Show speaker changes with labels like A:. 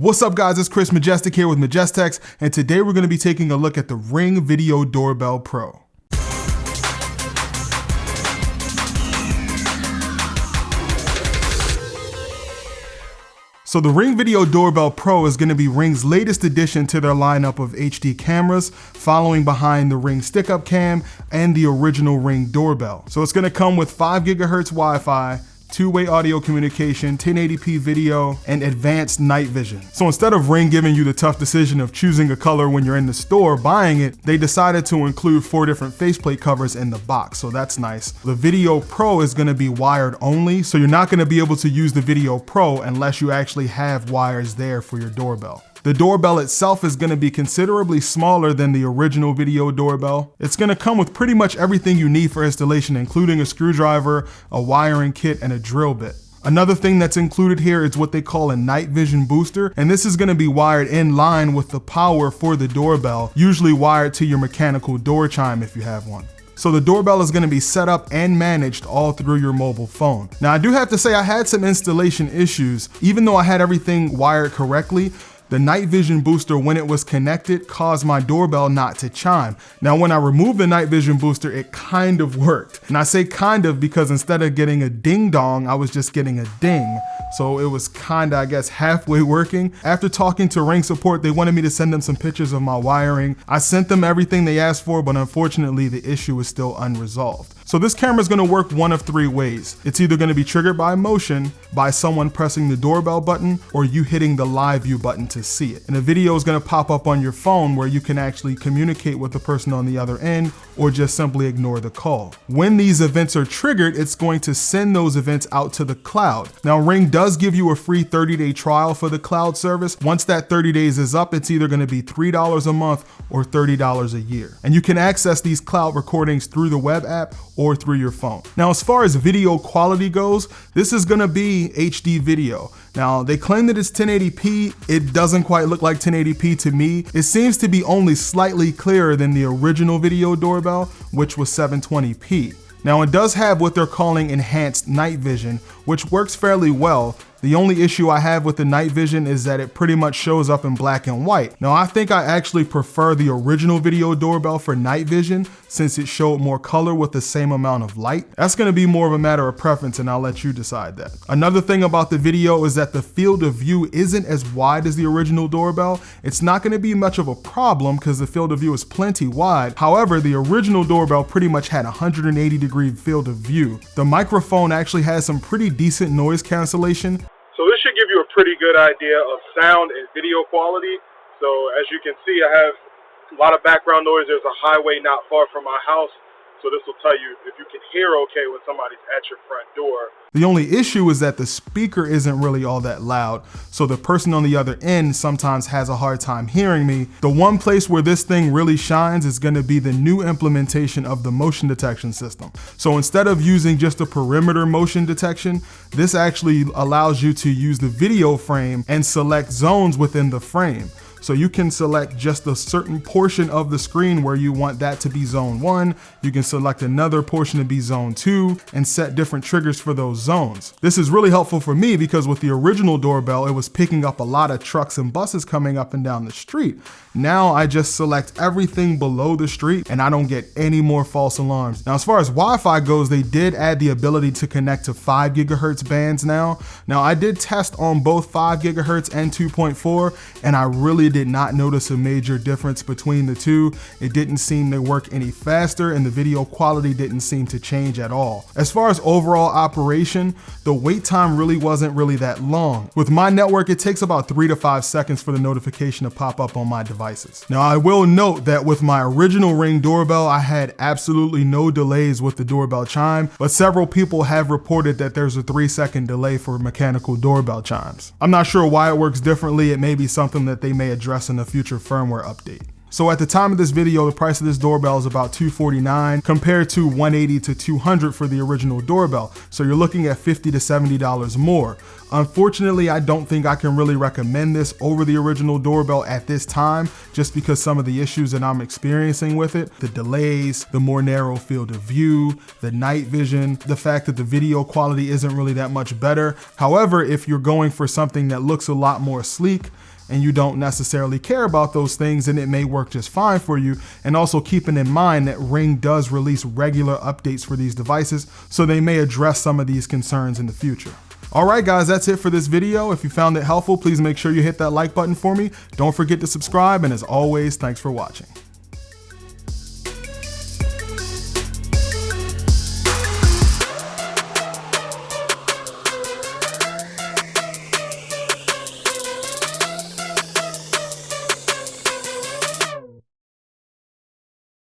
A: What's up guys, it's Chris Majestic here with Majestechs, and today we're going to be taking a look at the Ring Video Doorbell Pro. So the Ring Video Doorbell Pro is going to be Ring's latest addition to their lineup of HD cameras, following behind the Ring Stick-Up Cam and the original Ring Doorbell. So it's going to come with 5 GHz Wi-Fi, two-way audio communication, 1080p video, and advanced night vision. So instead of Ring giving you the tough decision of choosing a color when you're in the store buying it, they decided to include 4 different faceplate covers in the box, so that's nice. The Video Pro is gonna be wired only, so you're not gonna be able to use the Video Pro unless you actually have wires there for your doorbell. The doorbell itself is going to be considerably smaller than the original Video Doorbell. It's going to come with pretty much everything you need for installation, including a screwdriver, a wiring kit, and a drill bit. Another thing that's included here is what they call a night vision booster, and this is going to be wired in line with the power for the doorbell, usually wired to your mechanical door chime if you have one. So the doorbell is going to be set up and managed all through your mobile phone. Now I do have to say I had some installation issues. Even though I had everything wired correctly, the night vision booster, when it was connected, caused my doorbell not to chime. Now, when I removed the night vision booster, it kind of worked. And I say kind of because instead of getting a ding dong, I was just getting a ding. So it was kinda, I guess, halfway working. After talking to Ring support, they wanted me to send them some pictures of my wiring. I sent them everything they asked for, but unfortunately the issue is still unresolved. So this camera is gonna work one of 3 ways. It's either gonna be triggered by motion, by someone pressing the doorbell button, or you hitting the live view button to see it. And a video is gonna pop up on your phone where you can actually communicate with the person on the other end, or just simply ignore the call. When these events are triggered, it's going to send those events out to the cloud. Now Ring does give you a free 30-day trial for the cloud service. Once that 30 days is up, it's either gonna be $3 a month or $30 a year. And you can access these cloud recordings through the web app or through your phone. Now, as far as video quality goes, this is gonna be HD video. Now, they claim that it's 1080p. It doesn't quite look like 1080p to me. It seems to be only slightly clearer than the original Video Doorbell, which was 720p. Now, it does have what they're calling enhanced night vision, which works fairly well. The only issue I have with the night vision is that it pretty much shows up in black and white. Now, I think I actually prefer the original Video Doorbell for night vision since it showed more color with the same amount of light. That's gonna be more of a matter of preference, and I'll let you decide that. Another thing about the video is that the field of view isn't as wide as the original doorbell. It's not gonna be much of a problem because the field of view is plenty wide. However, the original doorbell pretty much had 180-degree field of view. The microphone actually has some pretty decent noise cancellation.
B: So this should give you a pretty good idea of sound and video quality. So as you can see, I have a lot of background noise. There's a highway not far from my house. So this will tell you if you can hear okay when somebody's at your front door.
A: The only issue is that the speaker isn't really all that loud, so the person on the other end sometimes has a hard time hearing me. The one place where this thing really shines is going to be the new implementation of the motion detection system. So instead of using just a perimeter motion detection, this actually allows you to use the video frame and select zones within the frame. So you can select just a certain portion of the screen where you want that to be zone 1. You can select another portion to be zone 2 and set different triggers for those zones. This is really helpful for me because with the original doorbell, it was picking up a lot of trucks and buses coming up and down the street. Now I just select everything below the street and I don't get any more false alarms. Now, as far as Wi-Fi goes, they did add the ability to connect to 5 GHz bands now. Now I did test on both 5 GHz and 2.4, and I really did not notice a major difference between the two. It didn't seem to work any faster, and the video quality didn't seem to change at all. As far as overall operation, the wait time really wasn't that long. With my network, it takes about 3 to 5 seconds for the notification to pop up on my devices. Now, I will note that with my original Ring doorbell, I had absolutely no delays with the doorbell chime, but several people have reported that there's a 3-second delay for mechanical doorbell chimes. I'm not sure why it works differently. It may be something that they may address in a future firmware update. So at the time of this video, the price of this doorbell is about $249 compared to $180 to $200 for the original doorbell. So you're looking at $50 to $70 more. Unfortunately, I don't think I can really recommend this over the original doorbell at this time, just because some of the issues that I'm experiencing with it, the delays, the more narrow field of view, the night vision, the fact that the video quality isn't really that much better. However, if you're going for something that looks a lot more sleek, and you don't necessarily care about those things, then it may work just fine for you. And also keeping in mind that Ring does release regular updates for these devices, so they may address some of these concerns in the future. All right, guys, that's it for this video. If you found it helpful, please make sure you hit that like button for me. Don't forget to subscribe, and as always, thanks for watching.